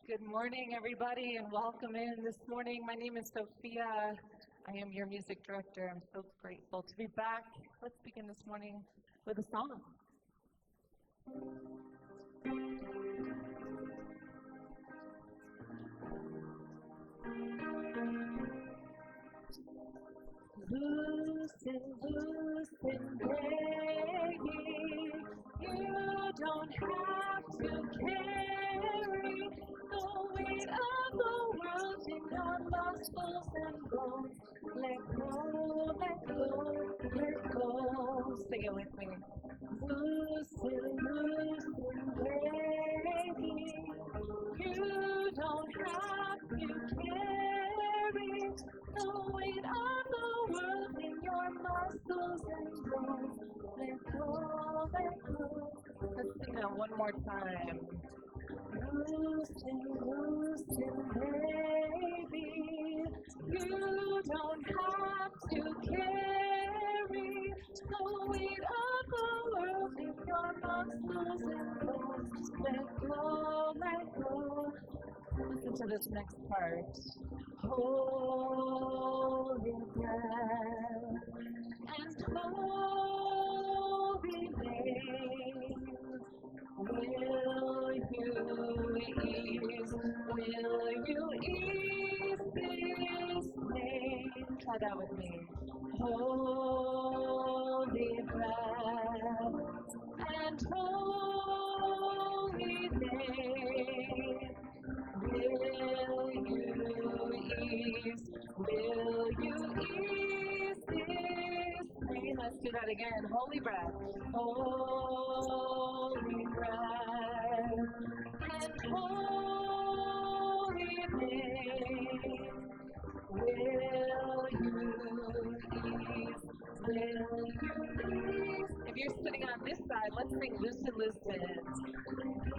Good morning, everybody, and welcome in this morning. My name is Sophia. I am your music director. I'm so grateful to be back. Let's begin this morning with a song. Loosen, loosen, baby. You don't have to carry the weight of the world in your muscles and bones. Let go, let go, let go. Sing it with me. Loosen, loosen, baby. You don't have to carry the weight of the world in your muscles and bones. Let go, let go. Let's sing that one more time. Loosen, loosen, baby. You don't have to carry the weight of the world in your muscles and bones. Let go, let go. Listen to this next part. Holy breath and holy name, will you ease this pain? Try that with me. Holy breath and holy name, will you ease this pain? Let's do that again. Holy breath, holy breath, and holy name. Will you ease? If you're sitting on this side, let's sing loosen, loosen.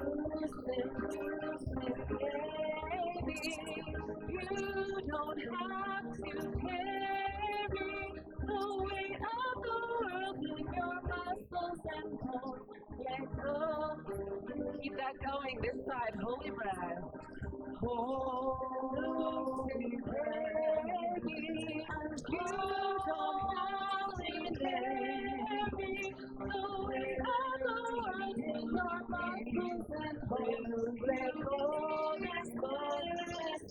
Loosen, loosen, baby. You don't have to carry the weight of the world in your muscles and bones. Let go. Keep that going. This side, holy breath. Holy baby, and you don't have to carry the weight of the world in your muscles and bones. Let go, let go, let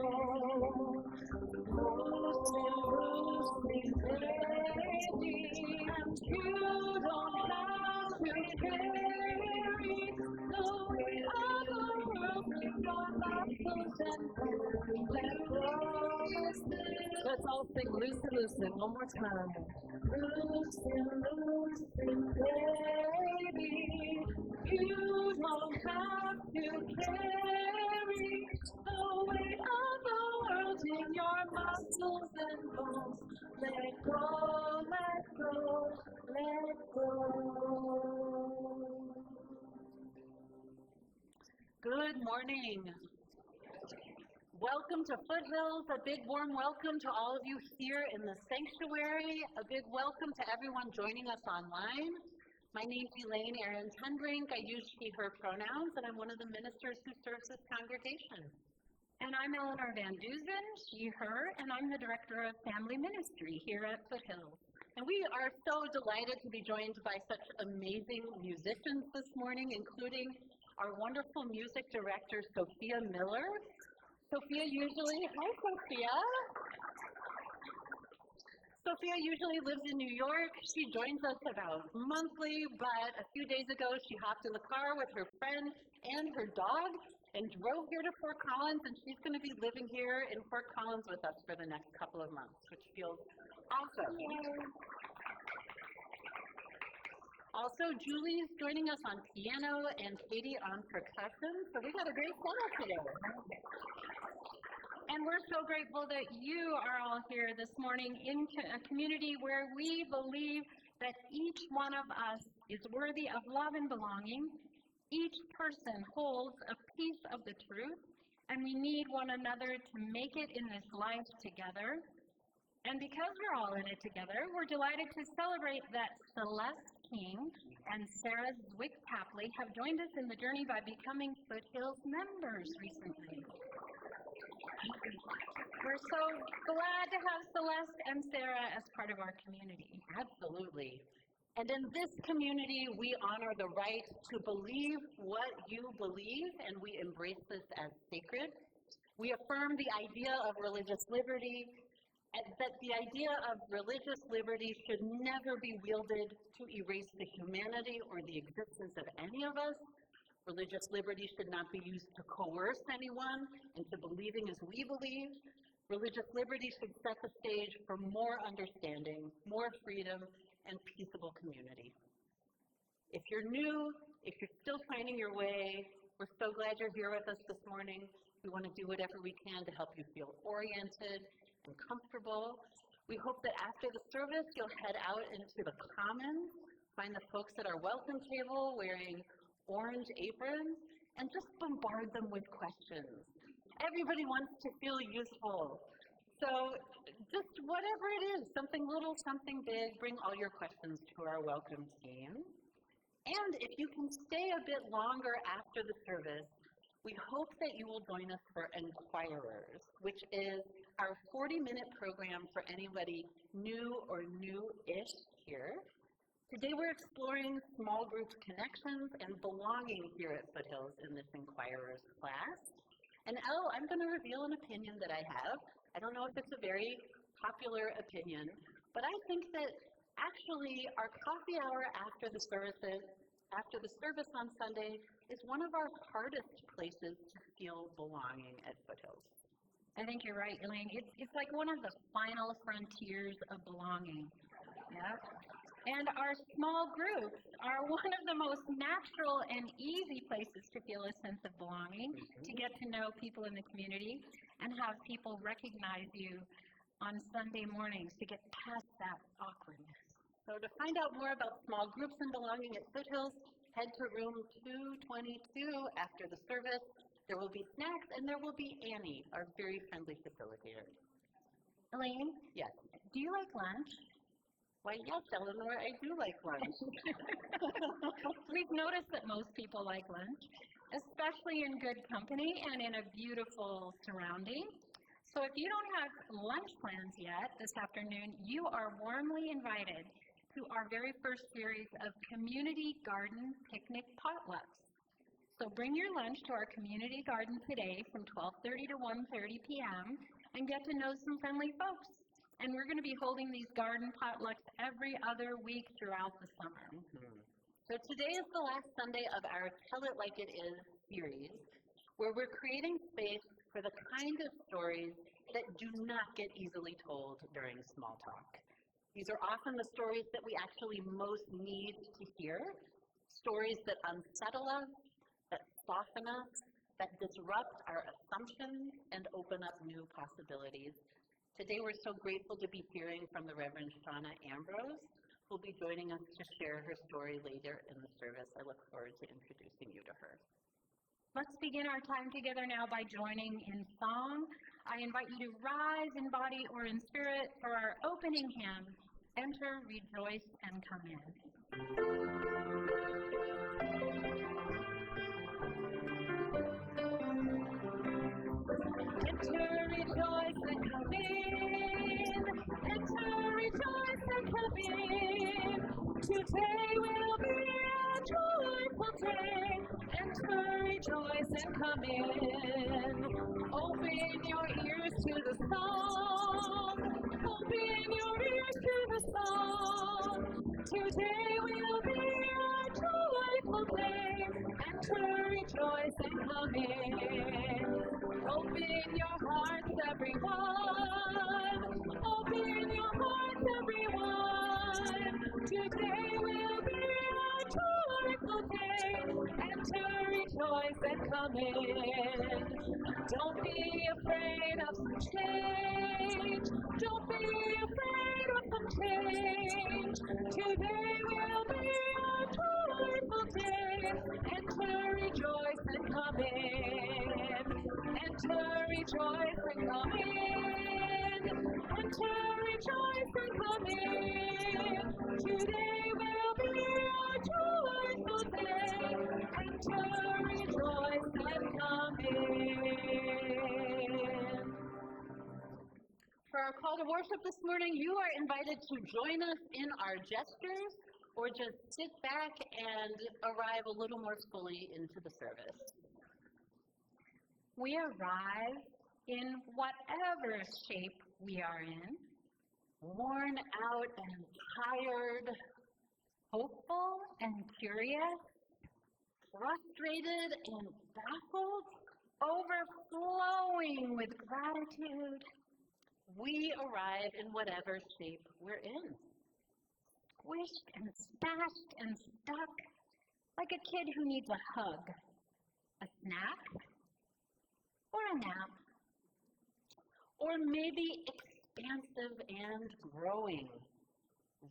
go. Holy baby, and you don't have to carry the weight of the world in your muscles and bones. Let go. Let's all sing loosen, loosen one more time. Loosen, loosen, baby. You don't have to carry the weight of the world in your muscles and bones. Let go, let go, let go. Good morning. Welcome to Foothills. A big warm welcome to all of you here in the sanctuary. A big welcome to everyone joining us online. My name's Elaine Ahrens-Hendrink. I use she, her pronouns, and I'm one of the ministers who serves this congregation. And I'm Eleanor Van Duzen, she, her, and I'm the Director of Family Ministry here at Foothills. And we are so delighted to be joined by such amazing musicians this morning, including our wonderful music director, Sophia Miller. Sophia usually lives in New York. She joins us about monthly, but a few days ago she hopped in the car with her friend and her dog and drove here to Fort Collins, and she's going to be living here in Fort Collins with us for the next couple of months, which feels awesome. Yay. Also, Julie's joining us on piano and Katie on percussion, so we got a great setup today. And we're so grateful that you are all here this morning in a community where we believe that each one of us is worthy of love and belonging. Each person holds a piece of the truth, and we need one another to make it in this life together. And because we're all in it together, we're delighted to celebrate that Celeste King and Sarah Zwick-Tapley have joined us in the journey by becoming Foothills members recently. We're so glad to have Celeste and Sarah as part of our community. Absolutely. And in this community, we honor the right to believe what you believe, and we embrace this as sacred. We affirm the idea of religious liberty, and that the idea of religious liberty should never be wielded to erase the humanity or the existence of any of us. Religious liberty should not be used to coerce anyone into believing as we believe. Religious liberty should set the stage for more understanding, more freedom, and peaceable community. If you're new, if you're still finding your way, we're so glad you're here with us this morning. We want to do whatever we can to help you feel oriented and comfortable. We hope that after the service, you'll head out into the commons, find the folks at our welcome table wearing orange aprons, and just bombard them with questions. Everybody wants to feel useful. So just whatever it is, something little, something big, bring all your questions to our welcome team. And if you can stay a bit longer after the service, we hope that you will join us for Inquirers, which is our 40-minute program for anybody new or new-ish here. Today we're exploring small group connections and belonging here at Foothills in this Inquirers class. And I'm going to reveal an opinion that I have. I don't know if it's a very popular opinion, but I think that actually our coffee hour after the service on Sunday is one of our hardest places to feel belonging at Foothills. I think you're right, Elaine. It's like one of the final frontiers of belonging. Yeah. And our small groups are one of the most natural and easy places to feel a sense of belonging, to get to know people in the community, and have people recognize you on Sunday mornings, to get past that awkwardness. So to find out more about small groups and belonging at Foothills, head to room 222 after the service. There will be snacks, and there will be Annie, our very friendly facilitator. Elaine? Yes. Do you like lunch? Why, yes, Eleanor, I do like lunch. We've noticed that most people like lunch, especially in good company and in a beautiful surrounding. So if you don't have lunch plans yet this afternoon, you are warmly invited to our very first series of community garden picnic potlucks. So bring your lunch to our community garden today from 12:30 to 1:30 p.m. and get to know some friendly folks. And we're going to be holding these garden potlucks every other week throughout the summer. So today is the last Sunday of our Tell It Like It Is series, where we're creating space for the kind of stories that do not get easily told during small talk. These are often the stories that we actually most need to hear, stories that unsettle us, that soften us, that disrupt our assumptions and open up new possibilities. Today we're so grateful to be hearing from the Reverend Shawna Ambrose, who will be joining us to share her story later in the service. I look forward to introducing you to her. Let's begin our time together now by joining in song. I invite you to rise in body or in spirit for our opening hymn, Enter, Rejoice, and Come In. Enter, rejoice, and come in. Enter, rejoice, and come in. Today will be a joyful day. Enter, rejoice, and come in. Open your ears to the song. Open your ears to the song. Today will be a joyful day. Enter, rejoice, and come in. Open your hearts, everyone. Open your hearts, everyone. Today will be a joyful day. Enter, rejoice, and come in. Don't be afraid of some change. Don't be afraid of some change. Today will be a joyful day. Enter, rejoice, and come in. Enter, rejoice, and come in. Enter, rejoice, and come in. Today will be to rejoice and come in. For our call to worship this morning, you are invited to join us in our gestures or just sit back and arrive a little more fully into the service. We arrive in whatever shape we are in, Worn out and tired, hopeful and curious, frustrated and baffled, overflowing with gratitude, we arrive in whatever shape we're in. squished and smashed and stuck, like a kid who needs a hug, a snack, or a nap, Or maybe expansive and growing,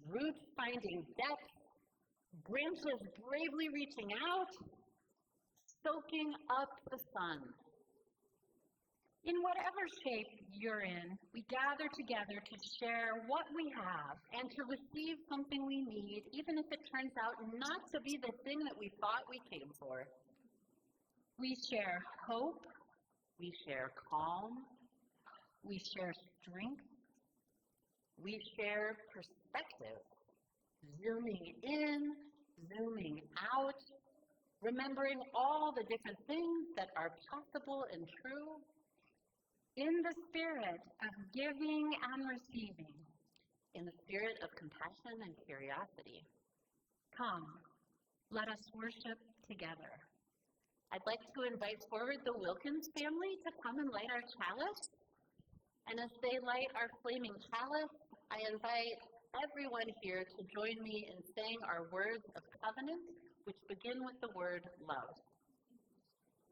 roots finding depth, branches bravely reaching out, soaking up the sun. In whatever shape you're in, we gather together to share what we have And to receive something we need, even if it turns out not to be the thing that we thought we came for. We share hope, We share calm, we share strength, we share perspective, zooming in, zooming out, remembering all the different things that are possible and true, in the spirit of giving and receiving. in the spirit of compassion and curiosity. Come, let us worship together. I'd like to invite forward the Wilkins family to come and light our chalice. And as they light our flaming chalice, I invite everyone here to join me in saying our words of covenant, which begin with the word love.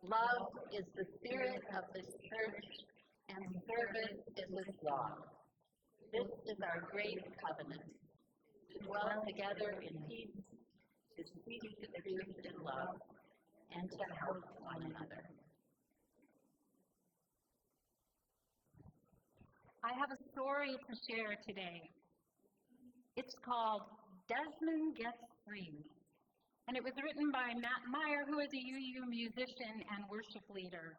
Love is the spirit of this church, and service is its law. This is our great covenant, to dwell together in peace, to speak the truth in love, and to help one another. I have a story to share today. It's called Desmond Gets Free, and it was written by Matt Meyer, who is a UU musician and worship leader.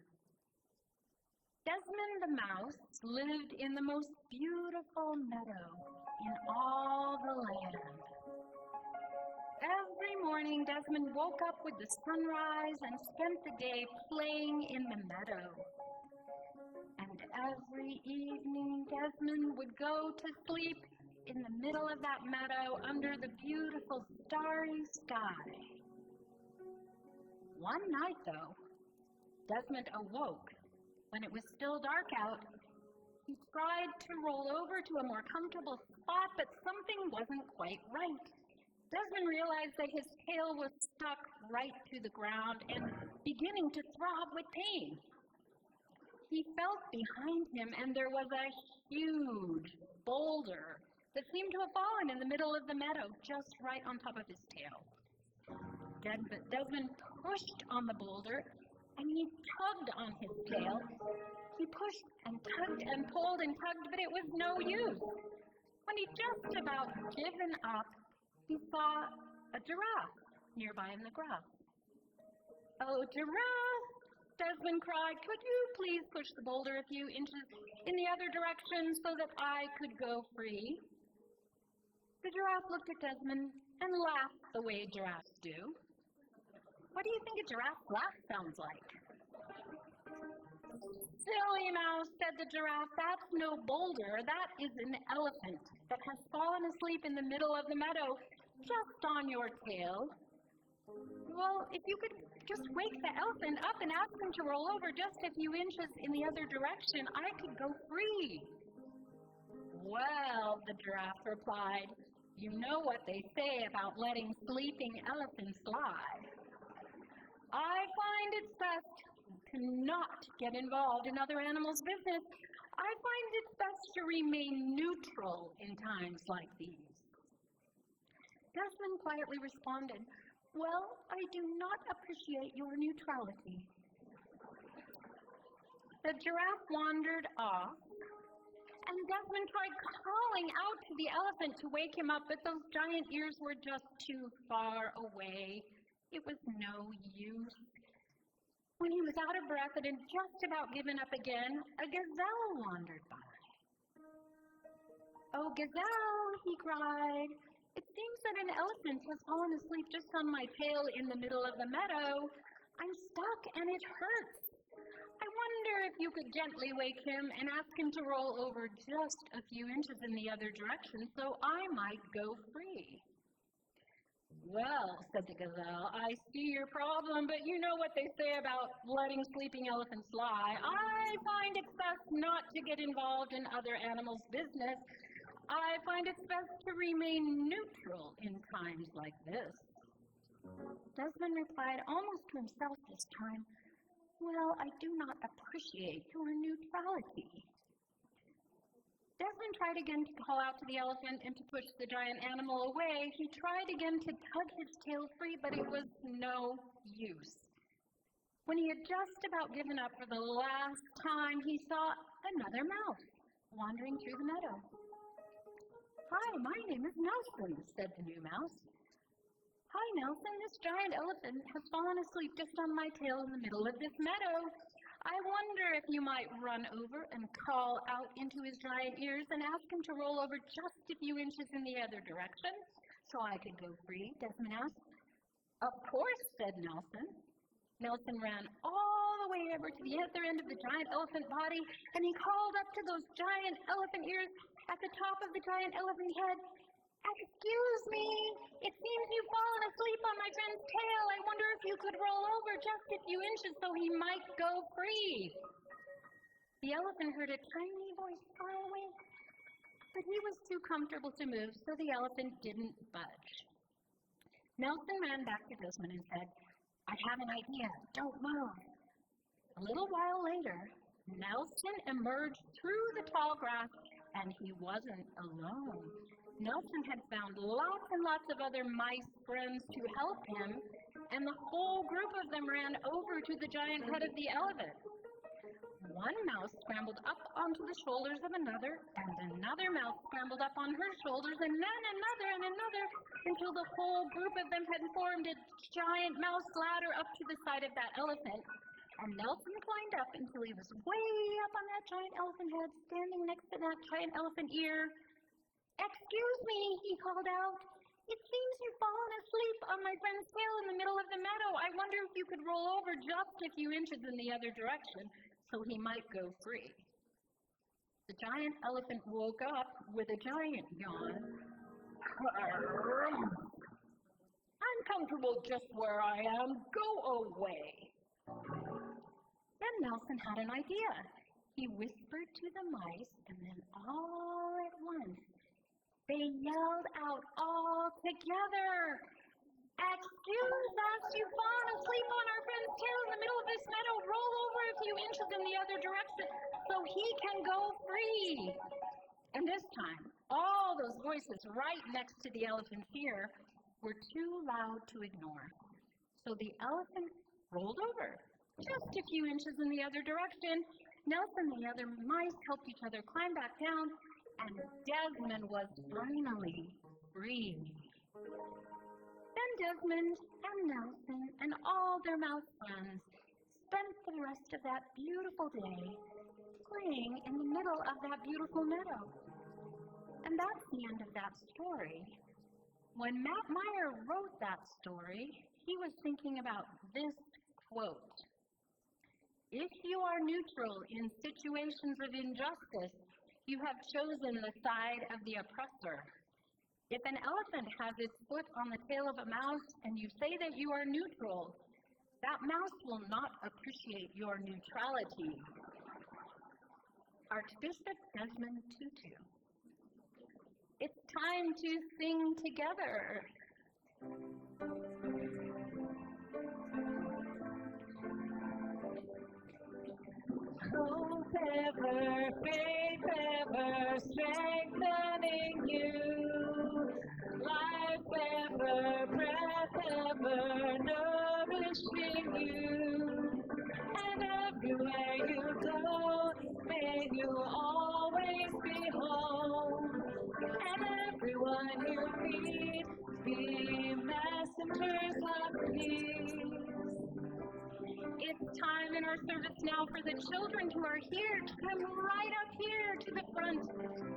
Desmond the mouse lived in the most beautiful meadow in all the land. Every morning, Desmond woke up with the sunrise and spent the day playing in the meadow. And every evening, Desmond would go to sleep in the middle of that meadow under the beautiful starry sky. One night, though, Desmond awoke when it was still dark out. He tried to roll over to a more comfortable spot, but something wasn't quite right. Desmond realized that his tail was stuck right to the ground and beginning to throb with pain. He felt behind him, and there was a huge boulder that seemed to have fallen in the middle of the meadow, just right on top of his tail. Desmond pushed on the boulder, and he tugged on his tail. He pushed and tugged and pulled and tugged, but it was no use. When he'd just about given up, he saw a giraffe nearby in the grass. "Oh, giraffe," Desmond cried, "could you please push the boulder a few inches in the other direction so that I could go free?" The giraffe looked at Desmond and laughed the way giraffes do. What do you think a giraffe's laugh sounds like? "Silly mouse," said the giraffe, "that's no boulder. That is an elephant that has fallen asleep in the middle of the meadow, just on your tail." "Well, if you could just wake the elephant up and ask him to roll over just a few inches in the other direction, I could go free." "Well," the giraffe replied, "you know what they say about letting sleeping elephants lie. I find it's best to not get involved in other animals' business. I find it's best to remain neutral in times like these." Desmond quietly responded, "Well, I do not appreciate your neutrality." The giraffe wandered off, and Desmond tried calling out to the elephant to wake him up, but those giant ears were just too far away. It was no use. When he was out of breath and had just about given up again, a gazelle wandered by. "Oh, gazelle," he cried, "it seems that an elephant has fallen asleep just on my tail in the middle of the meadow. I'm stuck and it hurts. I wonder if you could gently wake him and ask him to roll over just a few inches in the other direction so I might go free." "Well," said the gazelle, "I see your problem, but you know what they say about letting sleeping elephants lie. I find it's best not to get involved in other animals' business. I find it's best to remain neutral in times like this." Desmond replied almost to himself this time, "Well, I do not appreciate your neutrality." Desmond tried again to call out to the elephant and to push the giant animal away. He tried again to tug his tail free, but it was no use. When he had just about given up for the last time, he saw another mouse wandering through the meadow. "Hi, my name is Nelson," said the new mouse. "Hi, Nelson, this giant elephant has fallen asleep just on my tail in the middle of this meadow. I wonder if you might run over and call out into his giant ears and ask him to roll over just a few inches in the other direction so I could go free," Desmond asked. "Of course," said Nelson. Nelson ran all the way over to the other end of the giant elephant body, and he called up to those giant elephant ears at the top of the giant elephant head. "Excuse me, it seems you've fallen asleep on my friend's tail. I wonder if you could roll over just a few inches so he might go free." The elephant heard a tiny voice far away, but he was too comfortable to move, so the elephant didn't budge. Nelson ran back to Desmond and said, "I have an idea. Don't move." A little while later, Nelson emerged through the tall grass, and he wasn't alone. Nelson had found lots and lots of other mice friends to help him, and the whole group of them ran over to the giant head of the elephant. One mouse scrambled up onto the shoulders of another, and another mouse scrambled up on her shoulders, and then another and another, until the whole group of them had formed a giant mouse ladder up to the side of that elephant. And Nelson climbed up until he was way up on that giant elephant head, standing next to that giant elephant ear. "Excuse me," he called out. "It seems you've fallen asleep on my friend's tail in the middle of the meadow. I wonder if you could roll over just a few inches in the other direction so he might go free." The giant elephant woke up with a giant yawn. "I'm comfortable just where I am. Go away." Then Nelson had an idea. He whispered to the mice, and then all at once, they yelled out all together, "Excuse us, you've fallen asleep on our friend's tail in the middle of this meadow. Roll over a few inches in the other direction so he can go free." And this time, all those voices right next to the elephant's ear were too loud to ignore. So the elephant rolled over just a few inches in the other direction. Nelson and the other mice helped each other climb back down, and Desmond was finally free. Then Desmond and Nelson and all their mouse friends spent the rest of that beautiful day playing in the middle of that beautiful meadow. And that's the end of that story. When Matt Meyer wrote that story, he was thinking about this quote: "If you are neutral in situations of injustice, you have chosen the side of the oppressor. If an elephant has its foot on the tail of a mouse and you say that you are neutral, that mouse will not appreciate your neutrality." Archbishop Desmond Tutu. It's time to sing together. Hope ever, faith ever, strengthening you. Life ever, breath ever, nourishing you. And everywhere you go, may you always be home. And everyone you meet, be messengers messengers of peace. It's time in our service now for the children who are here to come right up here to the front,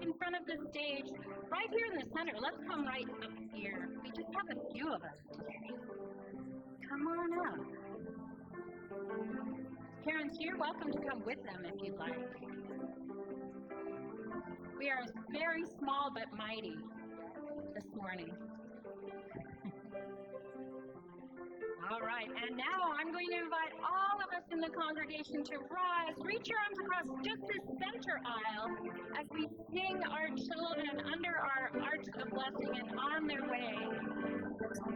in front of the stage, right here in the center. Let's come right up here. We just have a few of us today. Come on up. Parents, you're welcome to come with them if you'd like. We are very small but mighty this morning. All right, and now I'm going to invite all of us in the congregation to rise. Reach your arms across just this center aisle as we sing our children under our arch of blessing and on their way.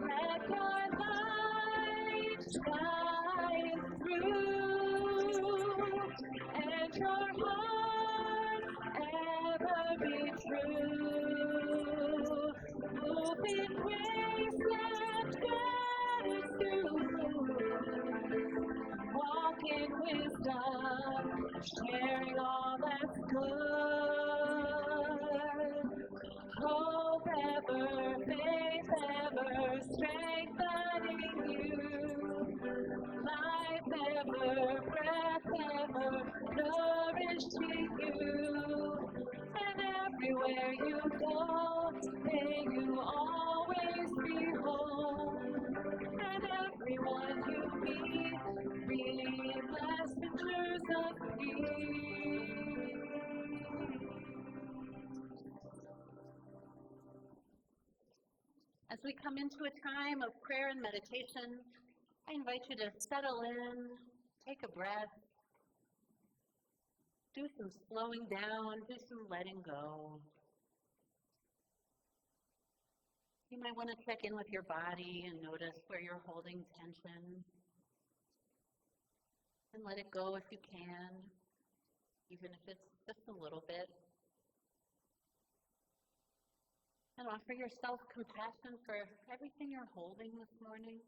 Let your light shine through, and your heart ever be true. Move in grace and gratitude, walk in wisdom, sharing all that's good. Hope ever, faith ever, strengthening you. Life ever, breath ever, nourishing you. And everywhere you go, may you always be home. And everyone you meet, be messengers of peace. As we come into a time of prayer and meditation, I invite you to settle in, take a breath, do some slowing down, do some letting go. You might want to check in with your body and notice where you're holding tension. And let it go if you can, even if it's just a little bit. And offer yourself compassion for everything you're holding this morning.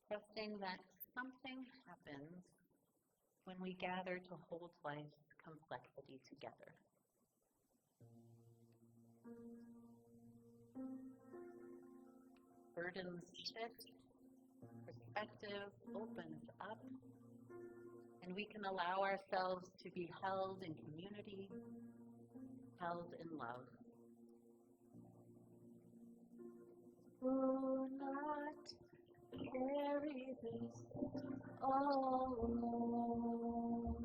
Trusting that something happens when we gather to hold life's complexity together. Burdens shift, perspective opens up, and we can allow ourselves to be held in community, held in love. Do not carry this all alone.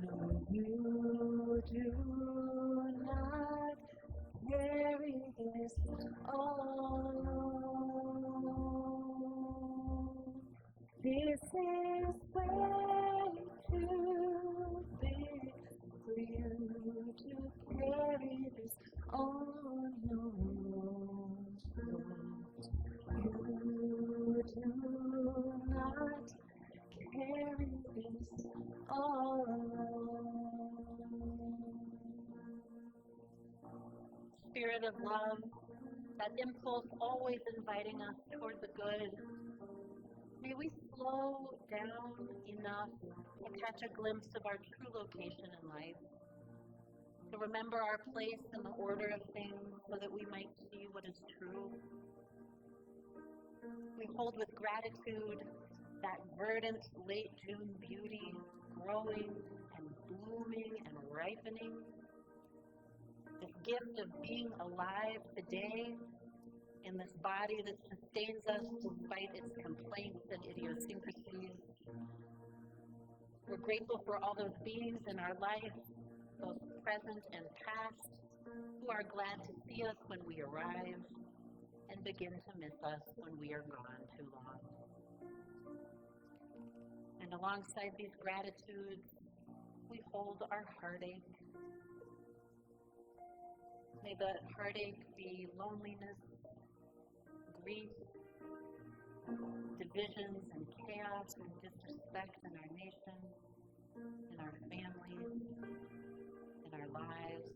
No, you do not carry this all alone. This is way too big for you to carry this on your own. You do not carry this all alone. Spirit of love, that impulse always inviting us toward the good. May we slow down enough to catch a glimpse of our true location in life, to remember our place in the order of things so that we might see what is true. We hold with gratitude that verdant late June beauty growing and blooming and ripening. This gift of being alive today in this body that sustains us despite its complaints and idiosyncrasies. We're grateful for all those beings in our life, both present and past, who are glad to see us when we arrive and begin to miss us when we are gone too long. And alongside these gratitudes, we hold our heartache. May the heartache be loneliness, grief, divisions and chaos and disrespect in our nation, in our families, in our lives,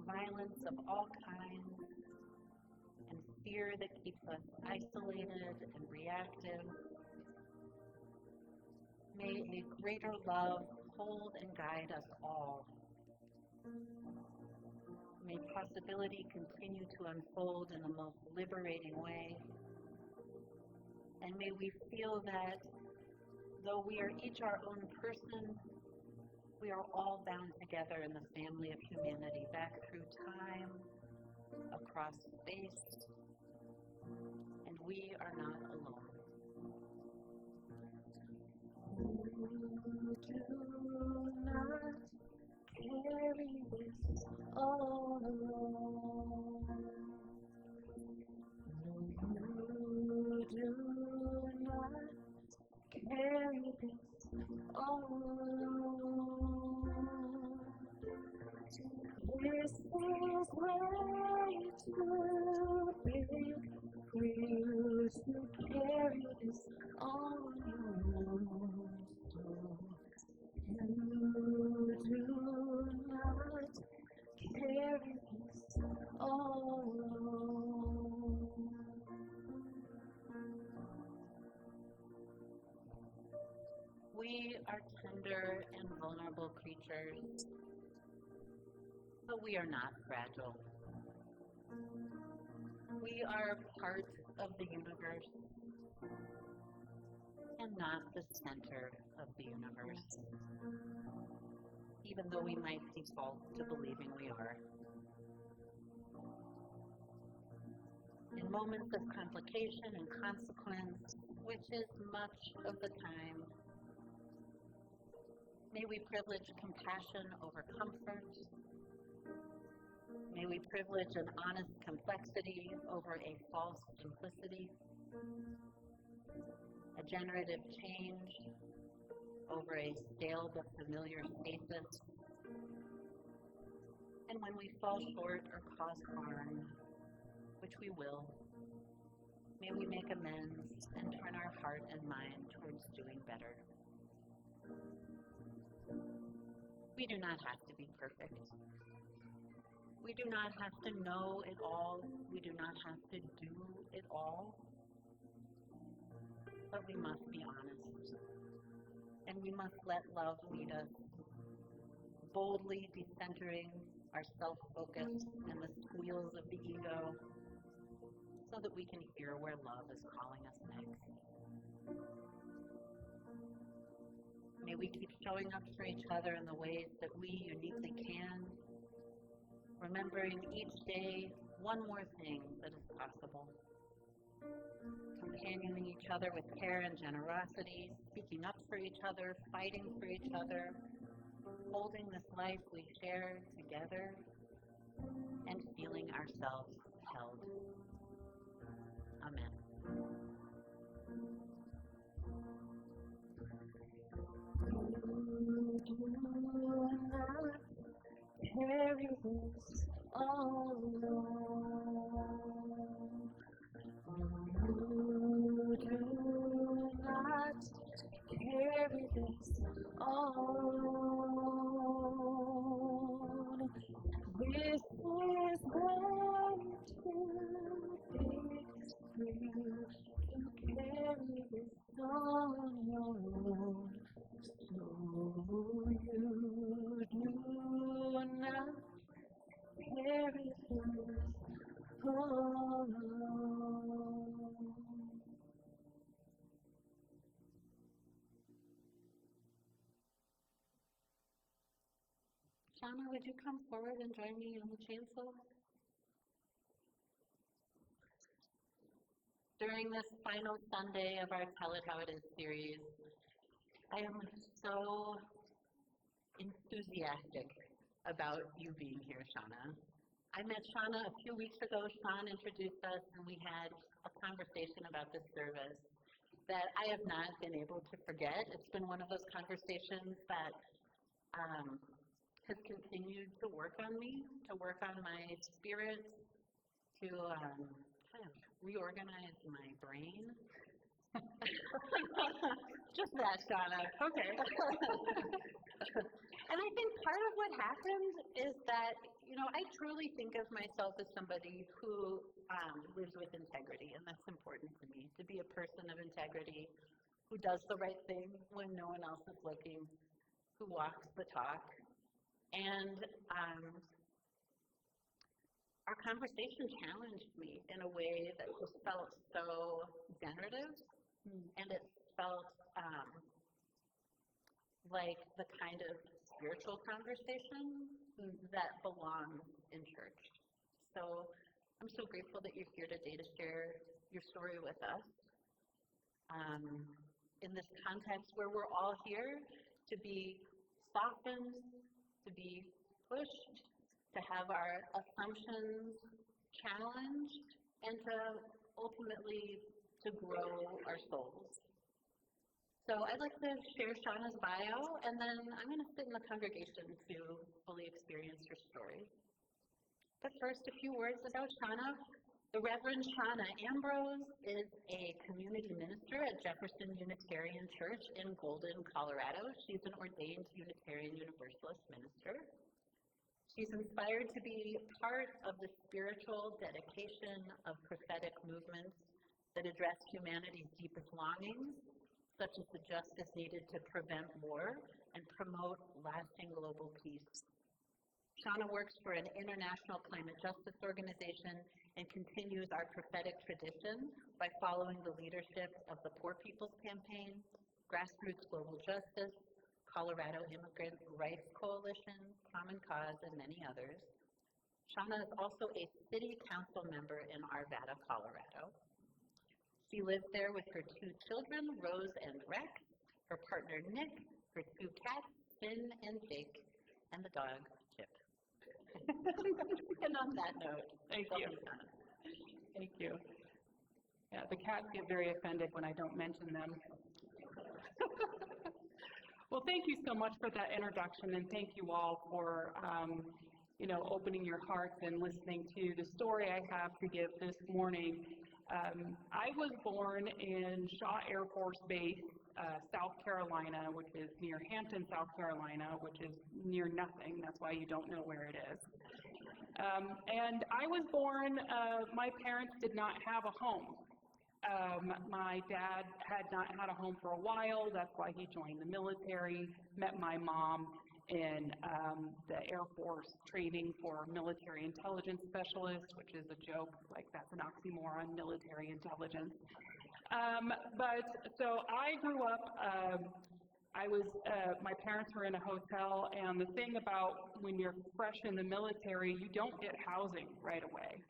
violence of all kinds, and fear that keeps us isolated and reactive. May a greater love hold and guide us all. May possibility continue to unfold in the most liberating way. And may we feel that though we are each our own person, we are all bound together in the family of humanity, back through time, across space, and we are not alone. Do not carry this all alone. You do not carry this all alone. This is way too big for you to carry this all alone. You do not carry this all alone. We are tender and vulnerable creatures, but we are not fragile. We are part of the universe and not the center of the universe, even though we might default to believing we are. In moments of complication and consequence, which is much of the time, may we privilege compassion over comfort. May we privilege an honest complexity over a false simplicity, a generative change over a stale but familiar stasis. And when we fall short or cause harm, which we will, may we make amends and turn our heart and mind towards doing better. We do not have to be perfect. We do not have to know it all. We do not have to do it all. But we must be honest. And we must let love lead us, boldly decentering our self-focus and the squeals of the ego, so that we can hear where love is calling us next. May we keep showing up for each other in the ways that we uniquely can, remembering each day one more thing that is possible. Companioning each other with care and generosity, speaking up for each other, fighting for each other, holding this life we share together, and feeling ourselves held. Amen. Carry this all alone. You do not carry this all alone. This is way too big for you to carry this on your own. So you do not carry this all alone. Shawna, would you come forward and join me on the chancel? During this final Sunday of our Tell It How It Is series, I am so enthusiastic about you being here, Shawna. I met Shawna a few weeks ago. Sean introduced us, and we had a conversation about this service that I have not been able to forget. It's been one of those conversations that has continued to work on me, to work on my spirit, to kind of reorganize my brain. Just that, Shawna. Okay. And I think part of what happened is that, I truly think of myself as somebody who lives with integrity, and that's important to me, to be a person of integrity, who does the right thing when no one else is looking, who walks the talk. And our conversation challenged me in a way that just felt so generative, and it felt like the kind of spiritual conversation that belongs in church. So I'm so grateful that you're here today to share your story with us. In this context where we're all here to be softened, to be pushed, to have our assumptions challenged, and to ultimately to grow our souls. So I'd like to share Shawna's bio, and then I'm going to sit in the congregation to fully experience her story. But first, a few words about Shawna. The Reverend Shawna Ambrose is a community minister at Jefferson Unitarian Church in Golden, Colorado. She's an ordained Unitarian Universalist minister. She's inspired to be part of the spiritual dedication of prophetic movements that address humanity's deepest longings, such as the justice needed to prevent war and promote lasting global peace. Shawna works for an international climate justice organization and continues our prophetic tradition by following the leadership of the Poor People's Campaign, Grassroots Global Justice, Colorado Immigrant Rights Coalition, Common Cause, and many others. Shawna is also a city council member in Arvada, Colorado. She lives there with her 2 children, Rose and Rex, her partner Nick, her 2 cats, Finn and Jake, and the dog, Chip. And on that note, Thank you. Thank you. Yeah, the cats get very offended when I don't mention them. Well, thank you so much for that introduction, and thank you all for opening your hearts and listening to the story I have to give this morning. I was born in Shaw Air Force Base, South Carolina, which is near Hampton, South Carolina, which is near nothing. That's why you don't know where it is. And I was born, my parents did not have a home. My dad had not had a home for a while. That's why he joined the military, met my mom in the Air Force training for military intelligence specialist, which is a joke, like that's an oxymoron, military intelligence. But so I grew up, my parents were in a hotel, and the thing about when you're fresh in the military, you don't get housing right away.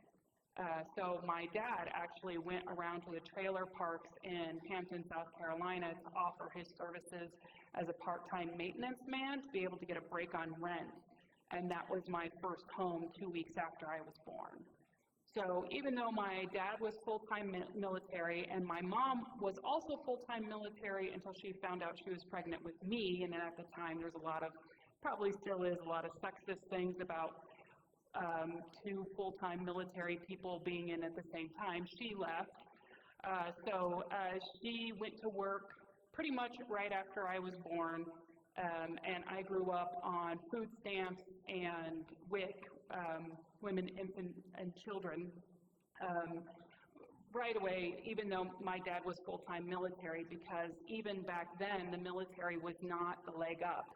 So my dad actually went around to the trailer parks in Hampton, South Carolina to offer his services as a part-time maintenance man to be able to get a break on rent. And that was my first home 2 weeks after I was born. So even though my dad was full-time military and my mom was also full-time military until she found out she was pregnant with me, and at the time there was a lot of, probably still is, a lot of sexist things about 2 full-time military people being in at the same time, she left. So she went to work pretty much right after I was born, and I grew up on food stamps and WIC, women, infant, and children, right away, even though my dad was full-time military, because even back then, the military was not the leg up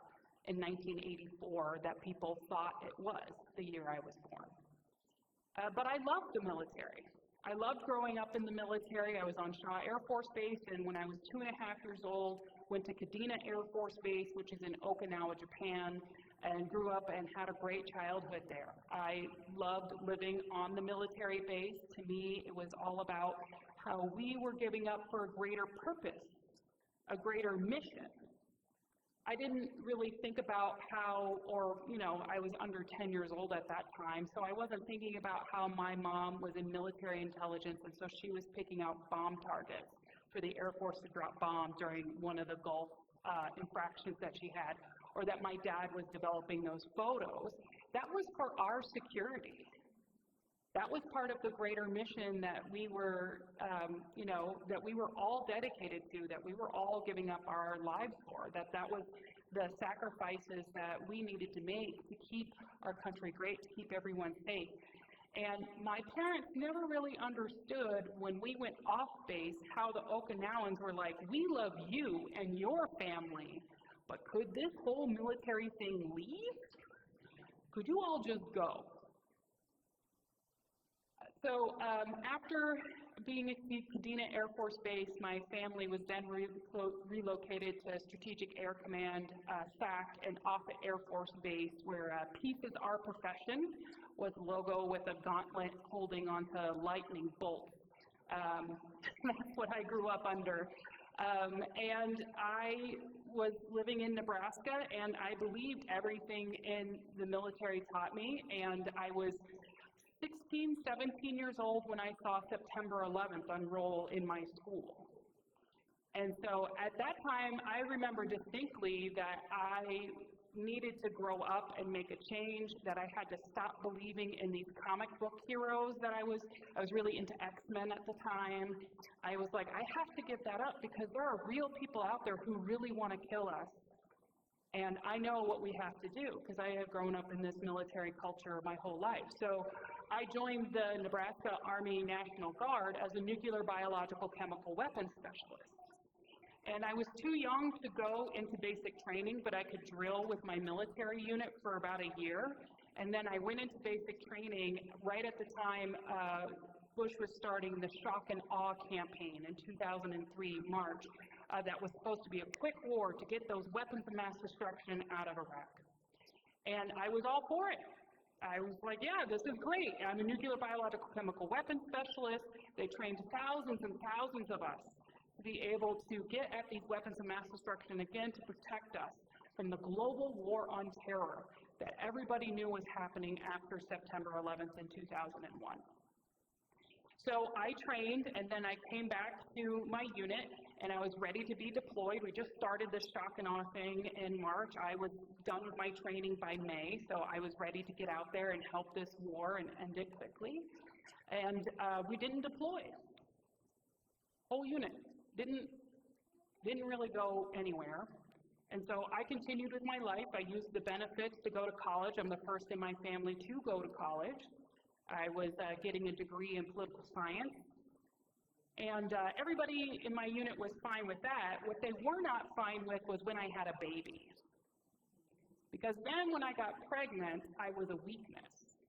in 1984 that people thought it was the year I was born. But I loved the military. I loved growing up in the military. I was on Shaw Air Force Base, and when I was 2.5 years old, went to Kadena Air Force Base, which is in Okinawa, Japan, and grew up and had a great childhood there. I loved living on the military base. To me, it was all about how we were giving up for a greater purpose, a greater mission. I didn't really think about how, I was under 10 years old at that time, so I wasn't thinking about how my mom was in military intelligence, and so she was picking out bomb targets for the Air Force to drop bombs during one of the Gulf infractions that she had, or that my dad was developing those photos. That was for our security. That was part of the greater mission that we were, that we were all dedicated to, that we were all giving up our lives for, that was the sacrifices that we needed to make to keep our country great, to keep everyone safe. And my parents never really understood when we went off base how the Okinawans were like, we love you and your family, but could this whole military thing leave? Could you all just go? After being at Kadena Air Force Base, my family was then relocated to Strategic Air Command, SAC, and Offutt Air Force Base, where Peace is Our Profession was a logo with a gauntlet holding onto lightning bolts. That's what I grew up under. And I was living in Nebraska, and I believed everything in the military taught me, and I was 16, 17 years old when I saw September 11th unroll in my school. And so at that time, I remember distinctly that I needed to grow up and make a change, that I had to stop believing in these comic book heroes that I was really into X-Men at the time. I was like, I have to give that up because there are real people out there who really want to kill us. And I know what we have to do because I have grown up in this military culture my whole life. So I joined the Nebraska Army National Guard as a nuclear biological chemical weapons specialist. And I was too young to go into basic training, but I could drill with my military unit for about a year. And then I went into basic training right at the time Bush was starting the shock and awe campaign in 2003, March. That was supposed to be a quick war to get those weapons of mass destruction out of Iraq. And I was all for it. I was like, yeah, this is great. I'm a nuclear biological chemical weapons specialist. They trained thousands and thousands of us to be able to get at these weapons of mass destruction again to protect us from the global war on terror that everybody knew was happening after September 11th in 2001. So I trained, and then I came back to my unit, and I was ready to be deployed. We just started this shock and awe thing in March. I was done with my training by May, so I was ready to get out there and help this war and end it quickly. And we didn't deploy. Whole unit didn't really go anywhere. And so I continued with my life. I used the benefits to go to college. I'm the first in my family to go to college. I was getting a degree in political science. And everybody in my unit was fine with that. What they were not fine with was when I had a baby. Because then when I got pregnant, I was a weakness.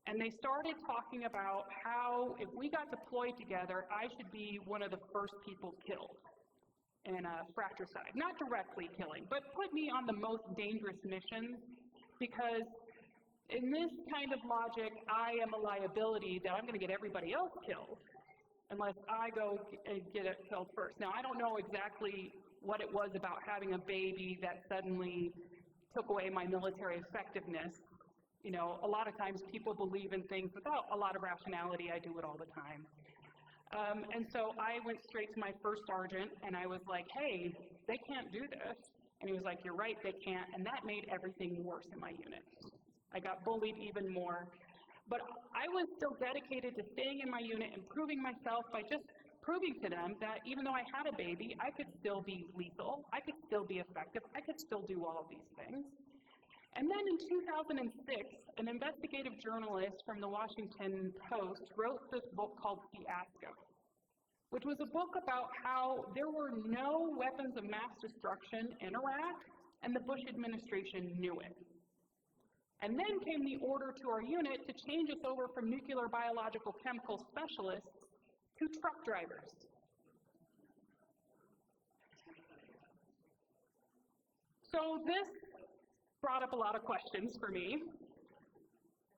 And they started talking about how if we got deployed together, I should be one of the first people killed in a fratricide. Not directly killing, but put me on the most dangerous missions, because in this kind of logic, I am a liability that I'm going to get everybody else killed unless I go and get it killed first. Now, I don't know exactly what it was about having a baby that suddenly took away my military effectiveness. You know, a lot of times people believe in things without a lot of rationality. I do it all the time. And so I went straight to my first sergeant, and I was like, hey, they can't do this. And he was like, you're right, they can't. And that made everything worse in my unit. I got bullied even more. But I was still dedicated to staying in my unit, improving myself by just proving to them that even though I had a baby, I could still be lethal, I could still be effective, I could still do all of these things. And then in 2006, an investigative journalist from the Washington Post wrote this book called Fiasco, which was a book about how there were no weapons of mass destruction in Iraq, and the Bush administration knew it. And then came the order to our unit to change us over from nuclear biological chemical specialists to truck drivers. So this brought up a lot of questions for me.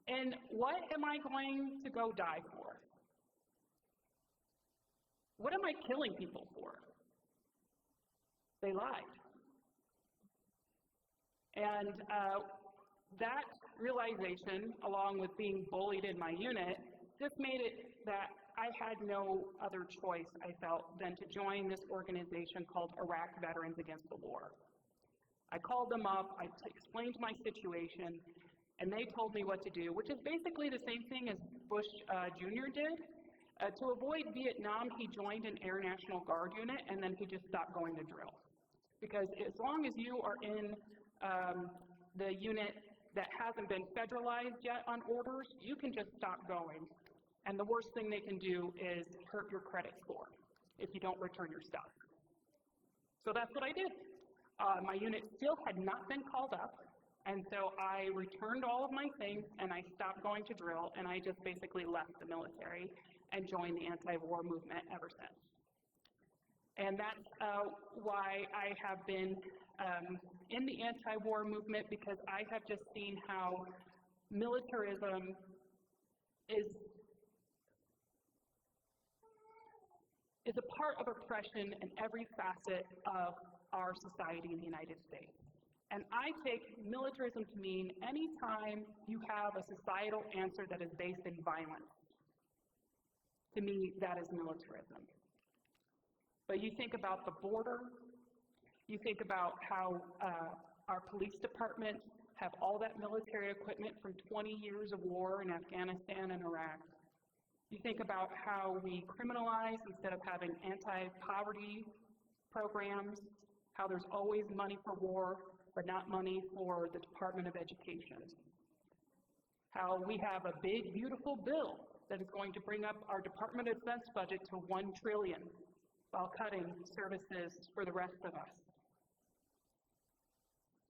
And what am I going to go die for? What am I killing people for? They lied. And that realization, along with being bullied in my unit, just made it that I had no other choice, I felt, than to join this organization called Iraq Veterans Against the War. I called them up, I explained my situation, and they told me what to do, which is basically the same thing as Bush Jr. did. To avoid Vietnam, he joined an Air National Guard unit, and then he just stopped going to drill. Because as long as you are in the unit that hasn't been federalized yet on orders, you can just stop going. And the worst thing they can do is hurt your credit score if you don't return your stuff. So that's what I did. My unit still had not been called up And so I returned all of my things, and I stopped going to drill, and I just basically left the military and joined the anti-war movement ever since. And that's why I have been in the anti-war movement, because I have just seen how militarism is a part of oppression in every facet of our society in the United States. And I take militarism to mean any time you have a societal answer that is based in violence. To me, that is militarism. But you think about the border, you think about how our police departments have all that military equipment from 20 years of war in Afghanistan and Iraq. You think about how we criminalize instead of having anti-poverty programs, how there's always money for war, but not money for the Department of Education. How we have a big, beautiful bill that is going to bring up our Department of Defense budget to $1 trillion while cutting services for the rest of us.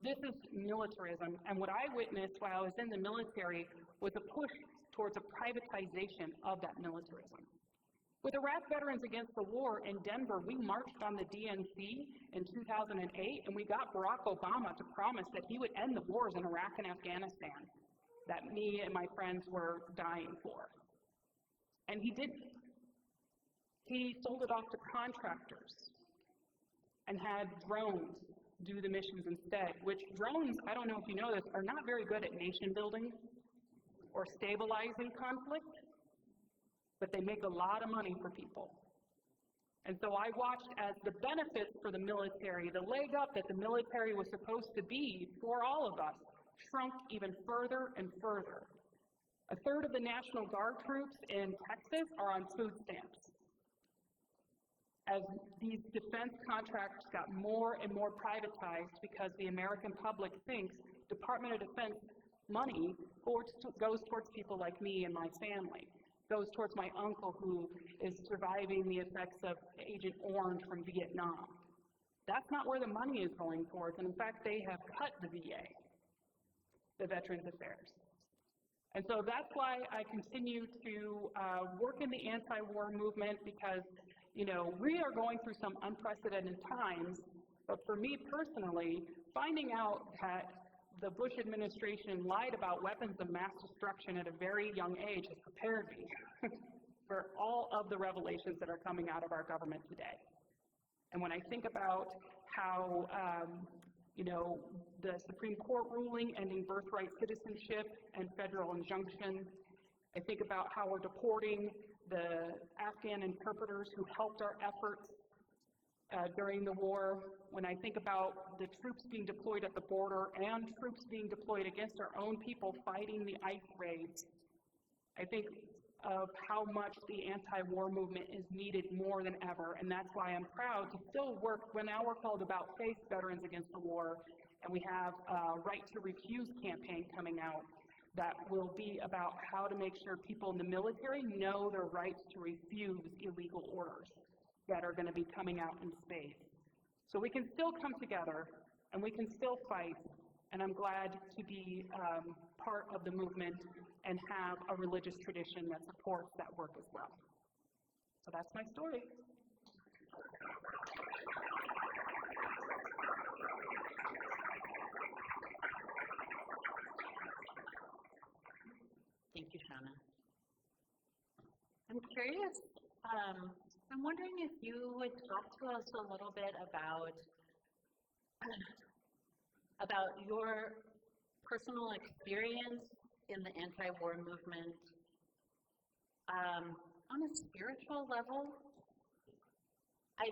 This is militarism, and what I witnessed while I was in the military was a push towards a privatization of that militarism. With Iraq Veterans Against the War in Denver, we marched on the DNC in 2008, and we got Barack Obama to promise that he would end the wars in Iraq and Afghanistan that me and my friends were dying for. And he didn't. He sold it off to contractors and had drones do the missions instead, which drones, I don't know if you know this, are not very good at nation building or stabilizing conflict, but they make a lot of money for people. And so I watched as the benefits for the military, the leg up that the military was supposed to be for all of us, shrunk even further and further. A third of the National Guard troops in Texas are on food stamps. As these defense contracts got more and more privatized because the American public thinks Department of Defense money goes towards people like me and my family, goes towards my uncle who is surviving the effects of Agent Orange from Vietnam. That's not where the money is going towards, and in fact, they have cut the VA, the Veterans Affairs. And so that's why I continue to work in the anti-war movement, because we are going through some unprecedented times, but for me personally, finding out that the Bush administration lied about weapons of mass destruction at a very young age has prepared me for all of the revelations that are coming out of our government today. And when I think about how, the Supreme Court ruling ending birthright citizenship and federal injunction, I think about how we're deporting the Afghan interpreters who helped our efforts during the war. When I think about the troops being deployed at the border and troops being deployed against our own people fighting the ICE raids, I think of how much the anti-war movement is needed more than ever, and that's why I'm proud to still work. When now we're called About Face Veterans Against the War, and we have a Right to Refuse campaign coming out that will be about how to make sure people in the military know their rights to refuse illegal orders that are going to be coming out in space. So we can still come together, and we can still fight, and I'm glad to be part of the movement and have a religious tradition that supports that work as well. So that's my story. Thank you, Shawna. I'm curious, I'm wondering if you would talk to us a little bit about your personal experience in the anti-war movement on a spiritual level.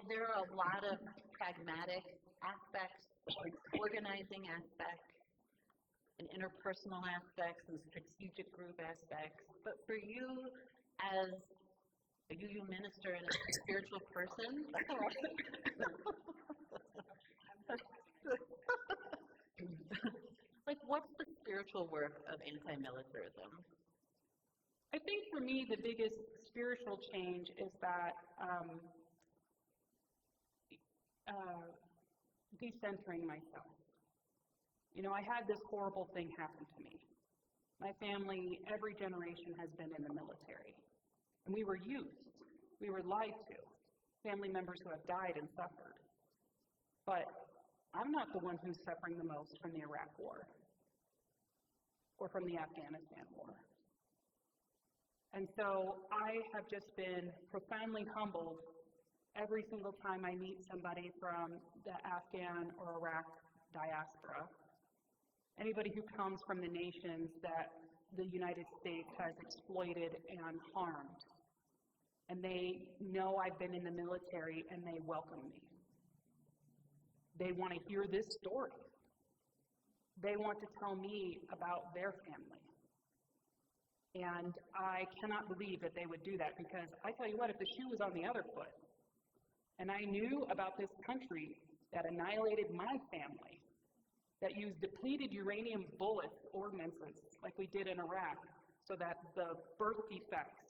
There are a lot of pragmatic aspects, organizing aspects, and interpersonal aspects and strategic group aspects. But for you, as a UU minister and a spiritual person, what's the spiritual work of anti-militarism? I think for me, the biggest spiritual change is that decentering myself. You know, I had this horrible thing happen to me. My family, every generation has been in the military. And we were used. We were lied to. Family members who have died and suffered. But I'm not the one who's suffering the most from the Iraq War or from the Afghanistan War. And so I have just been profoundly humbled every single time I meet somebody from the Afghan or Iraq diaspora. Anybody who comes from the nations that the United States has exploited and harmed. And they know I've been in the military and they welcome me. They want to hear this story. They want to tell me about their family. And I cannot believe that they would do that, because I tell you what, if the shoe was on the other foot, and I knew about this country that annihilated my family, that used depleted uranium bullet ordinances like we did in Iraq, so that the birth defects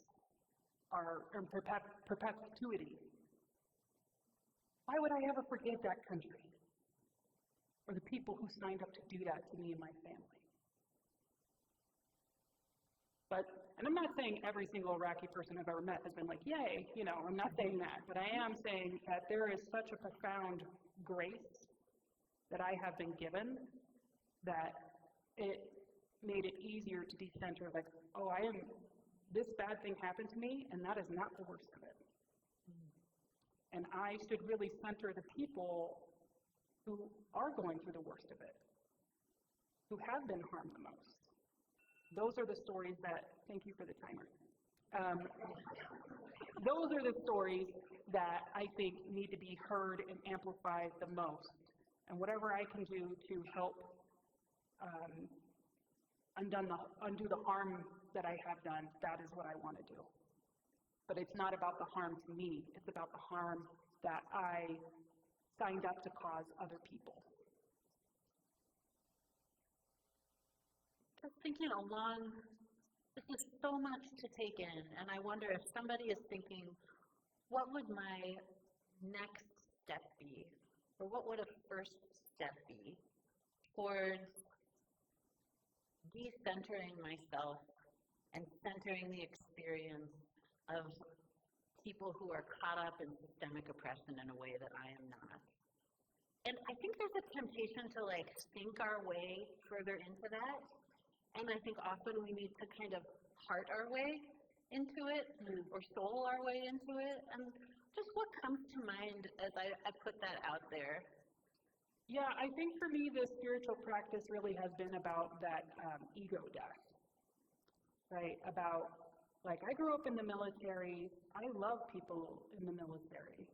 are in perpetuity. Why would I ever forgive that country or the people who signed up to do that to me and my family? And I'm not saying every single Iraqi person I've ever met has been like, yay, you know, I'm not saying that, but I am saying that there is such a profound grace that I have been given that it made it easier to be centered, like, oh, this bad thing happened to me, and that is not the worst of it. And I should really center the people who are going through the worst of it, who have been harmed the most. Those are the stories that, thank you for the timer. Those are the stories that I think need to be heard and amplified the most. And whatever I can do to help undo the harm that I have done, that is what I want to do. But it's not about the harm to me, it's about the harm that I signed up to cause other people. Just thinking along, this is so much to take in, and I wonder if somebody is thinking, what would my next step be? Or what would a first step be towards decentering myself and centering the experience of people who are caught up in systemic oppression in a way that I am not? And I think there's a temptation to like think our way further into that. And I think often we need to kind of heart our way into it or soul our way into it. And just what comes to mind as I put that out there? Yeah, I think for me, the spiritual practice really has been about that ego death, right? About, like, I grew up in the military. I love people in the military.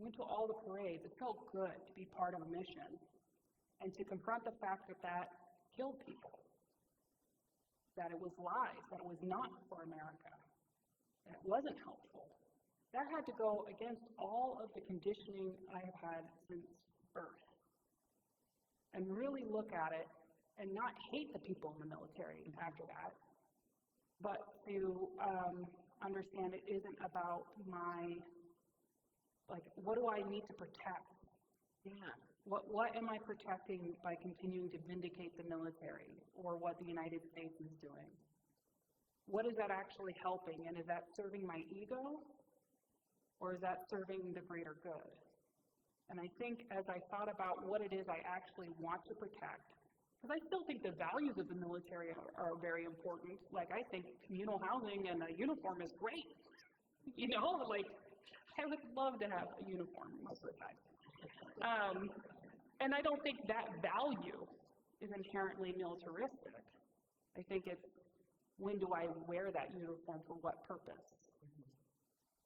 Went to all the parades. It felt good to be part of a mission and to confront the fact that that killed people, that it was lies, that it was not for America, that it wasn't helpful. That had to go against all of the conditioning I have had since birth. And really look at it and not hate the people in the military after that, but to understand it isn't about my, like, what do I need to protect? Yeah. What am I protecting by continuing to vindicate the military or what the United States is doing? What is that actually helping? And is that serving my ego? Or is that serving the greater good? And I think as I thought about what it is I actually want to protect, because I still think the values of the military are very important. Like, I think communal housing and a uniform is great. You know, like, I would love to have a uniform most of the time. And I don't think that value is inherently militaristic. I think it's, when do I wear that uniform for what purpose?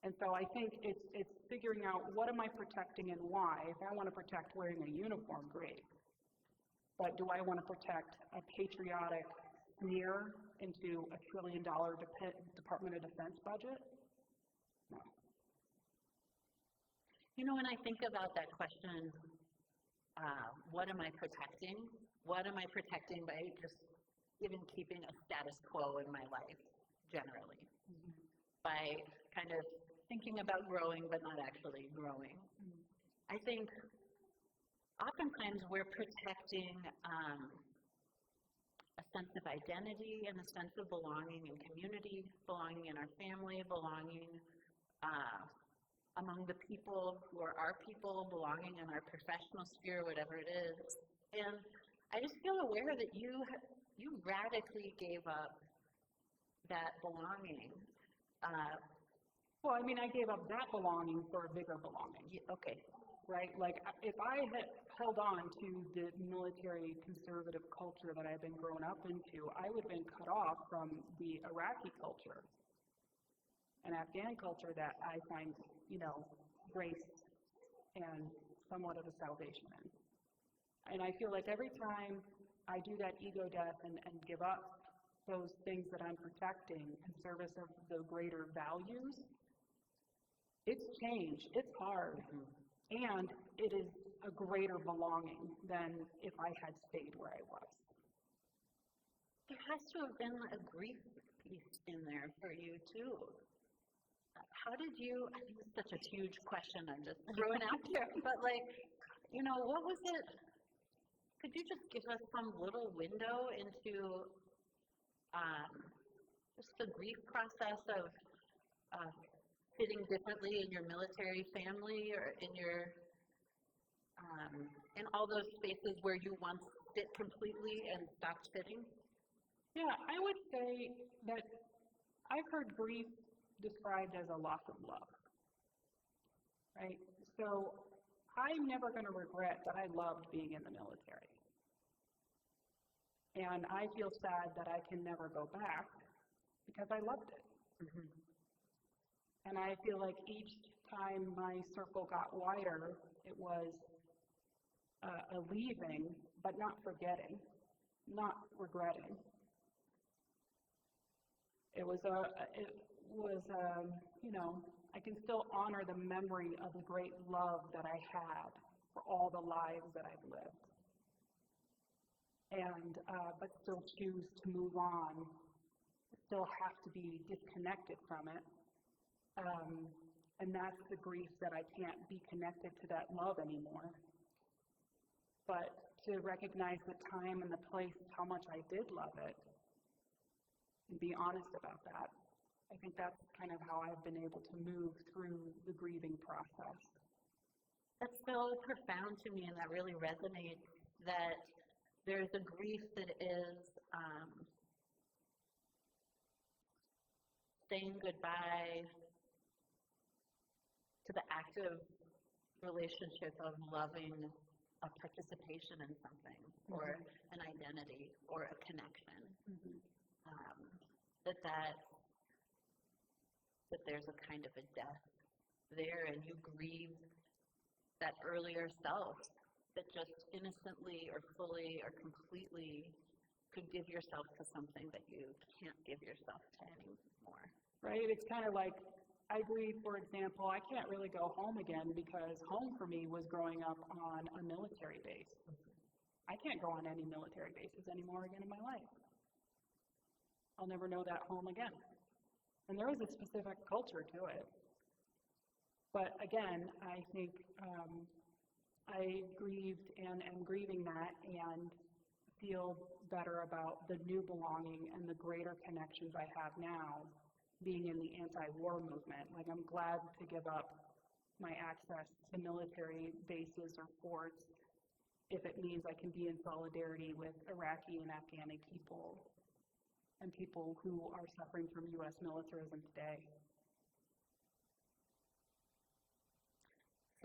And so I think it's figuring out what am I protecting and why. If I want to protect wearing a uniform, great. But do I want to protect a patriotic sneer into a $1 trillion Department of Defense budget? No. You know, when I think about that question, what am I protecting? What am I protecting by just even keeping a status quo in my life, generally? Mm-hmm. By kind of thinking about growing but not actually growing. Mm-hmm. I think oftentimes we're protecting a sense of identity and a sense of belonging in community, belonging in our family, belonging among the people who are our people, belonging in our professional sphere, whatever it is. And I just feel aware that you radically gave up that belonging. Well, I mean, I gave up that belonging for a bigger belonging. Okay. Right? Like, if I had held on to the military conservative culture that I've been grown up into, I would have been cut off from the Iraqi culture and Afghan culture that I find, grace and somewhat of a salvation in. And I feel like every time I do that ego death and give up those things that I'm protecting in service of the greater values, it's change, it's hard. And it is a greater belonging than if I had stayed where I was. There has to have been a grief piece in there for you, too. How did you, I think it's such a huge question I'm just throwing out there, but what was it? Could you just give us some little window into just the grief process of fitting differently in your military family or in your in all those spaces where you once fit completely and stopped fitting? Yeah, I would say that I've heard grief described as a loss of love, right? So I'm never going to regret that I loved being in the military. And I feel sad that I can never go back because I loved it. Mm-hmm. And I feel like each time my circle got wider, it was a leaving, but not forgetting, not regretting. It was I can still honor the memory of the great love that I had for all the lives that I've lived. And, but still choose to move on, still have to be disconnected from it. And that's the grief that I can't be connected to that love anymore. But to recognize the time and the place, how much I did love it, and be honest about that. I think that's kind of how I've been able to move through the grieving process. That's so profound to me, and that really resonates, that there's a grief that is saying goodbye to the active relationship of loving a participation in something, or an identity, or a connection. That there's a kind of a death there, and you grieve that earlier self that just innocently or fully or completely could give yourself to something that you can't give yourself to anymore. Right? It's kind of like, I grieve, for example, I can't really go home again because home for me was growing up on a military base. I can't go on any military bases anymore again in my life. I'll never know that home again. And there is a specific culture to it. But again, I think I grieved and am grieving that and feel better about the new belonging and the greater connections I have now being in the anti-war movement. Like, I'm glad to give up my access to military bases or forts if it means I can be in solidarity with Iraqi and Afghani people and people who are suffering from U.S. militarism today.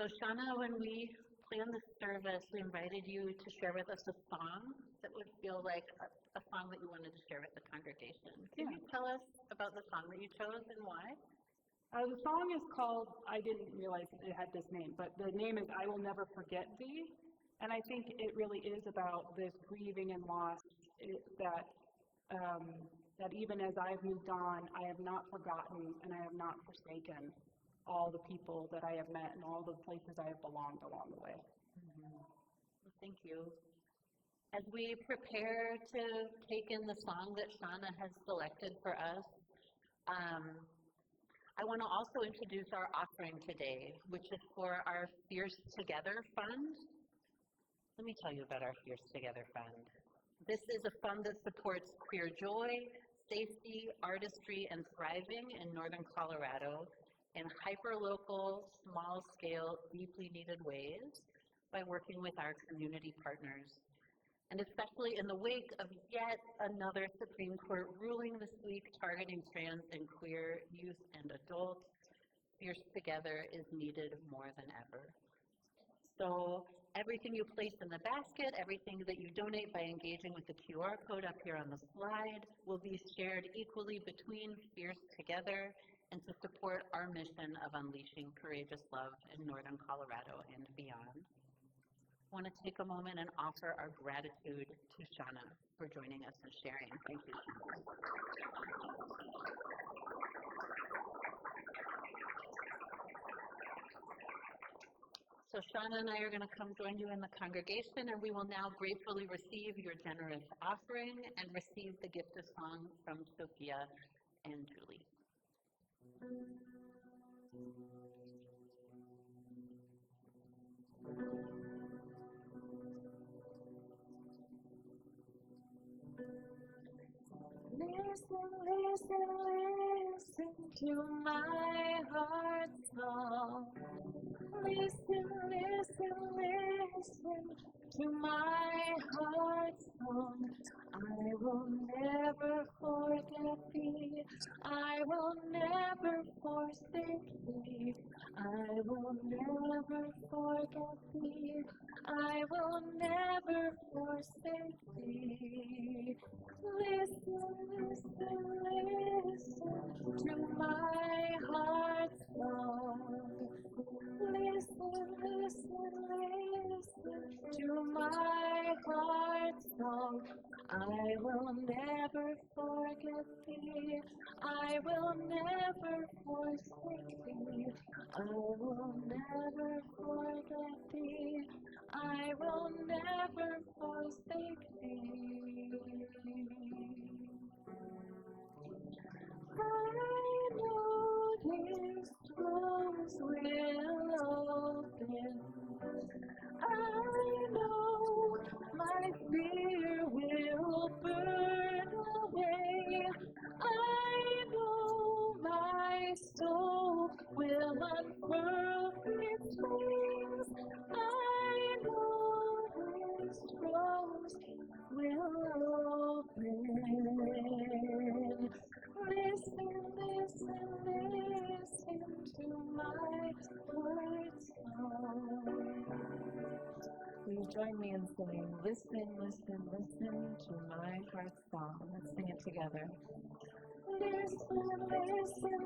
So Shawna, when we planned this service, we invited you to share with us a song that would feel like a song that you wanted to share with the congregation. Can you tell us about the song that you chose and why? The song is called, I didn't realize it had this name, but the name is I Will Never Forget Thee. And I think it really is about this grieving and loss that even as I've moved on, I have not forgotten and I have not forsaken all the people that I have met and all the places I have belonged along the way. Well, thank you. As we prepare to take in the song that Shawna has selected for us, I want to also introduce our offering today, which is for our Fierce Together Fund. Let me tell you about our Fierce Together Fund. This is a fund that supports queer joy, safety, artistry, and thriving in northern Colorado in hyper-local, small-scale, deeply needed ways by working with our community partners. And especially in the wake of yet another Supreme Court ruling this week targeting trans and queer youth and adults, Fierce Together is needed more than ever. So everything you place in the basket, everything that you donate by engaging with the QR code up here on the slide will be shared equally between Fierce Together and to support our mission of unleashing courageous love in northern Colorado and beyond. I want to take a moment and offer our gratitude to Shawna for joining us and sharing. Thank you, Shawna. So Shawna and I are going to come join you in the congregation, and we will now gratefully receive your generous offering and receive the gift of song from Sophia and Julie. Listen, listen, listen to my heart's song. Listen, listen, listen to my heart's song. I will never forget thee. I will never forsake thee. I will never forget thee. I will never forsake thee. Listen, listen, listen to my heart's song. Listen, listen, listen to my heart's song. I will never forget thee. I will never forsake thee. I will never forget thee. I will never forsake thee. I know these doors will open. I know my fear will burn away. I know my soul will unfurl its wings. I know these doors will open. Listen, listen, listen to my heart's song. Will you join me in singing, listen, listen, listen to my heart's song? Let's sing it together. Listen, listen,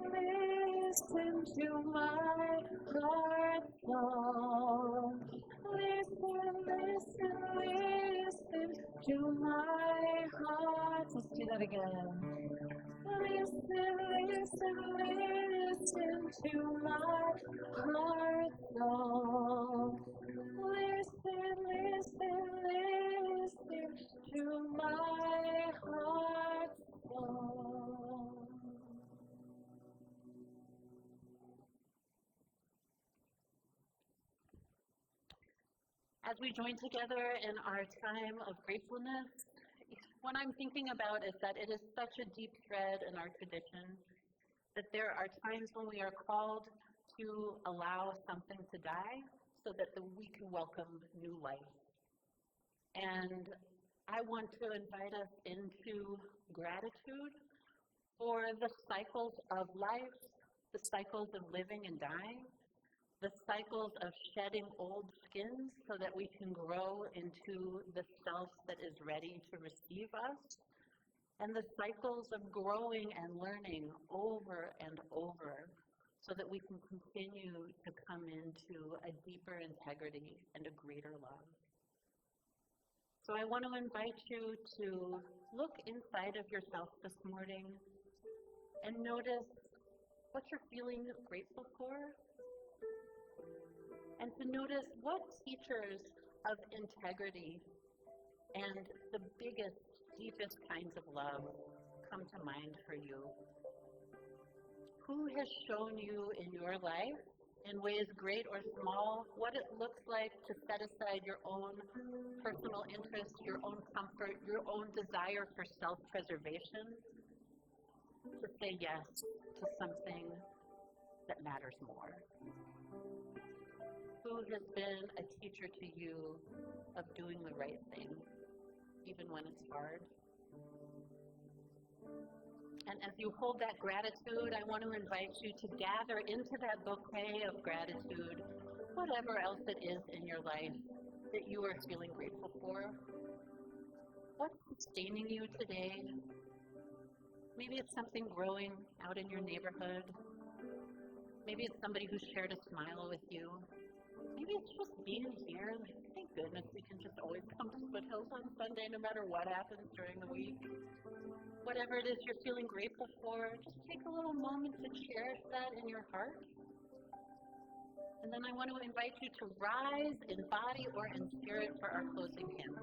listen to my heart's song. Listen, listen, listen to my heart. Let's do that again. Listen, listen, listen to my heart's song. Listen, listen, listen to my heart's song. As we join together in our time of gratefulness, what I'm thinking about is that it is such a deep thread in our tradition that there are times when we are called to allow something to die so that we can welcome new life. And I want to invite us into gratitude for the cycles of life, the cycles of living and dying, the cycles of shedding old skins so that we can grow into the self that is ready to receive us, and the cycles of growing and learning over and over so that we can continue to come into a deeper integrity and a greater love. So I want to invite you to look inside of yourself this morning and notice what you're feeling grateful for, and to notice what teachers of integrity and the biggest, deepest kinds of love come to mind for you. Who has shown you in your life in ways great or small, what it looks like to set aside your own personal interest, your own comfort, your own desire for self-preservation, to say yes to something that matters more. Who has been a teacher to you of doing the right thing, even when it's hard? And as you hold that gratitude, I want to invite you to gather into that bouquet of gratitude whatever else it is in your life that you are feeling grateful for. What's sustaining you today? Maybe it's something growing out in your neighborhood. Maybe it's somebody who shared a smile with you. Maybe it's just being here. Like, thank goodness we can just always come to Foothills on Sunday no matter what happens during the week. Whatever it is you're feeling grateful for, just take a little moment to cherish that in your heart. And then I want to invite you to rise in body or in spirit for our closing hymn.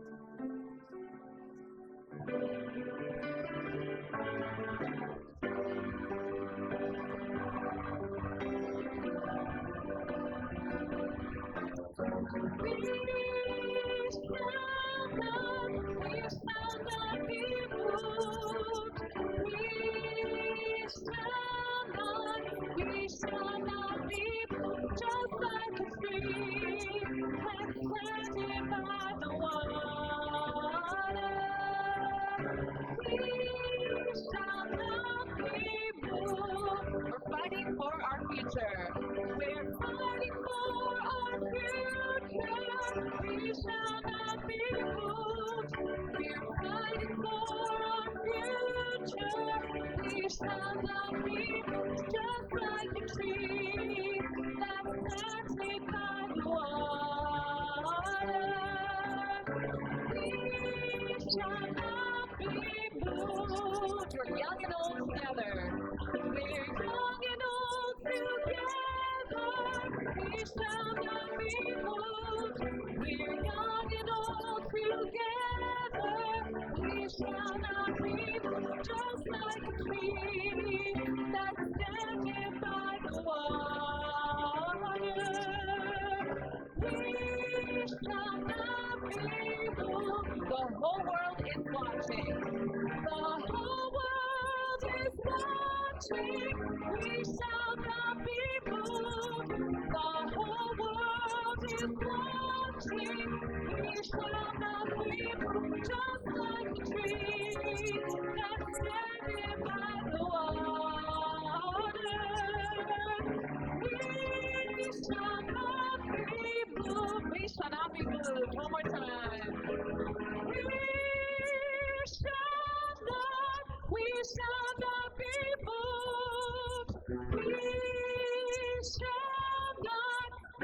We shall not be moved, just like a stream that's planted by the water. We shall not be moved. We're fighting for our future. We're fighting for our future. We shall not be moved. We're fighting for our future. We shall not be moved, just like a tree that's planted by the water. We shall not be moved. We're young and old together. We're young and old together. We shall not be moved. We're young and old together. We shall not be moved, just like a tree that's standing by the water. We shall not be moved. The whole world is watching. The whole world is watching. We shall not be moved. The whole world is watching. We shall not be moved, just like a tree that's standing by the water. We shall not be moved. We shall not be moved. One more time. We shall not be moved.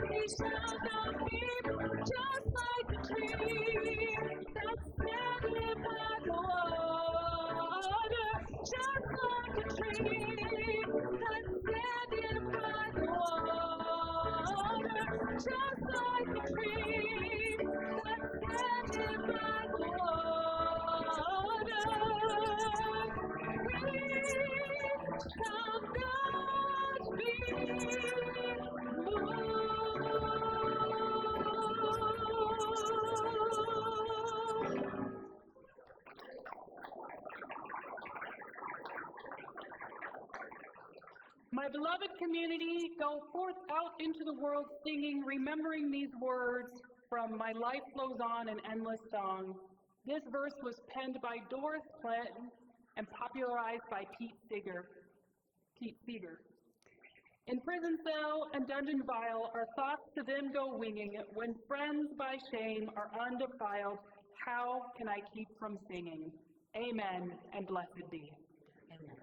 We shall not be moved, just like a tree that's standing by the water. Just like a tree that's standing by the water. Just like a tree that's standing by the water. We shall not be moved. My beloved community, go forth out into the world singing, remembering these words from My Life Flows On, an Endless Song. This verse was penned by Doris Clinton and popularized by Pete Seeger. In prison cell and dungeon vile, our thoughts to them go winging. When friends by shame are undefiled, how can I keep from singing? Amen, and blessed be. Amen.